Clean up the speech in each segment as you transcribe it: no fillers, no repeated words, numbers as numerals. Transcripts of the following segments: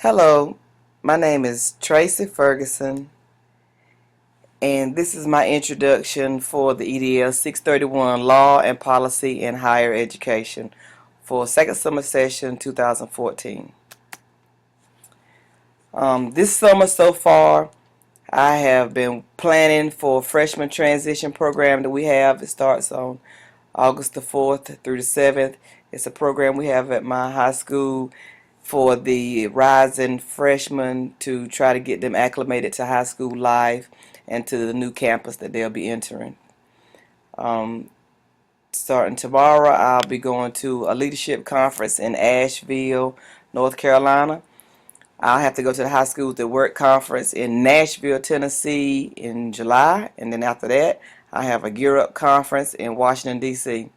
Hello, my name is Tracey Ferguson, and this is my introduction for the EDL 631 Law and Policy in Higher Education for second summer session 2014. This summer so far, I have been planning for a freshman transition program that we have. It starts on August the 4th through the 7th. It's a program we have at my high school for the rising freshmen to try to get them acclimated to high school life and to the new campus that they'll be entering. Starting tomorrow, I'll be going to a leadership conference in Asheville, North Carolina. I'll have to go to the High Schools that Work conference in Nashville, Tennessee in July, and then after that, I have a Gear Up conference in Washington, D.C.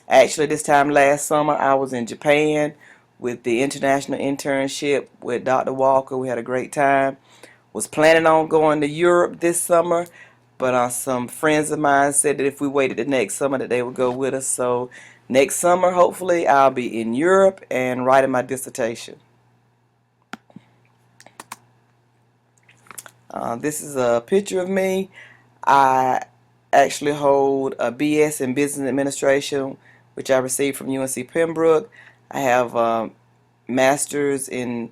Actually, this time last summer, I was in Japan with the international internship with Dr. Walker. We had a great time. Was planning on going to Europe this summer, but some friends of mine said that if we waited the next summer that they would go with us. So next summer, hopefully, I'll be in Europe and writing my dissertation. This is a picture of me. I actually hold a BS in Business Administration, which I received from UNC Pembroke. I have a master's in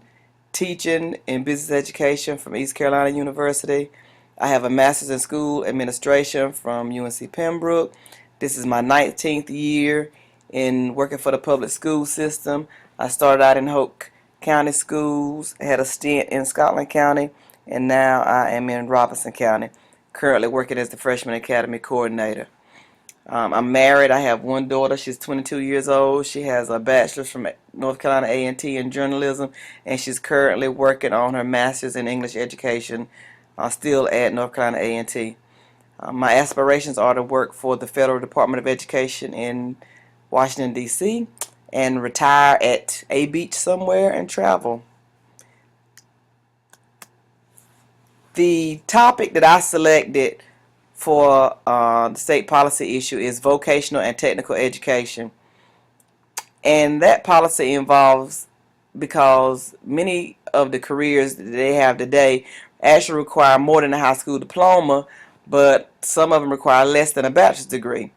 teaching in business education from East Carolina University. I have a master's in school administration from UNC Pembroke. This is my 19th year in working for the public school system. I started out in Hoke County Schools, had a stint in Scotland County, and now I am in Robinson County, currently working as the Freshman Academy Coordinator. I'm married. I have one daughter. She's 22 years old. She has a bachelor's from North Carolina A&T in journalism, and she's currently working on her master's in English education, still at North Carolina A&T. My aspirations are to work for the Federal Department of Education in Washington, D.C., and retire at a beach somewhere and travel. The topic that I selected for the state policy issue is vocational and technical education. And that policy involves, because many of the careers that they have today actually require more than a high school diploma, but some of them require less than a bachelor's degree.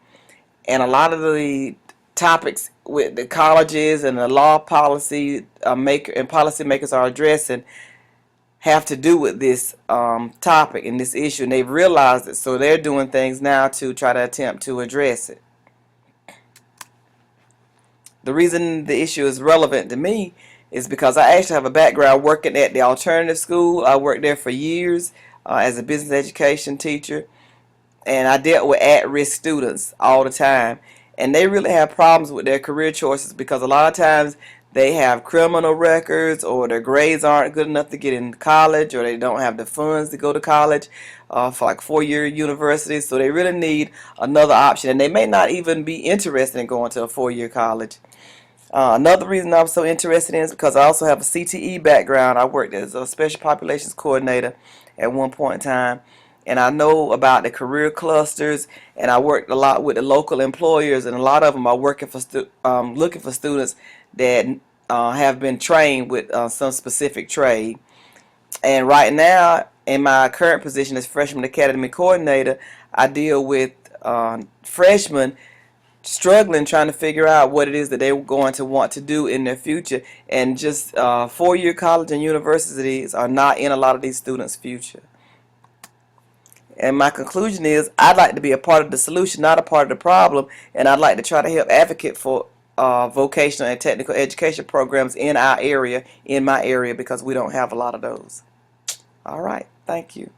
And a lot of the topics with the colleges and the law policy policymakers are addressing have to do with this topic and this issue, and they've realized it, so they're doing things now to try to attempt to address it. The reason the issue is relevant to me is because I actually have a background working at the alternative school. I worked there for years as a business education teacher, and I dealt with at-risk students all the time, and they really have problems with their career choices because a lot of times they have criminal records, or their grades aren't good enough to get in college, or they don't have the funds to go to college for like four-year universities. So they really need another option, and they may not even be interested in going to a four-year college. Another reason I'm so interested in is because I also have a CTE background. I worked as a special populations coordinator at one point in time, and I know about the career clusters, and I worked a lot with the local employers, and a lot of them are working for looking for students that have been trained with some specific trade. And right now, in my current position as Freshman Academy Coordinator, I deal with freshmen struggling trying to figure out what it is that they're going to want to do in their future. And just four-year college and universities are not in a lot of these students' future. And my conclusion is I'd like to be a part of the solution, not a part of the problem, and I'd like to try to help advocate for vocational and technical education programs in our area, in my area, because we don't have a lot of those. All right, thank you.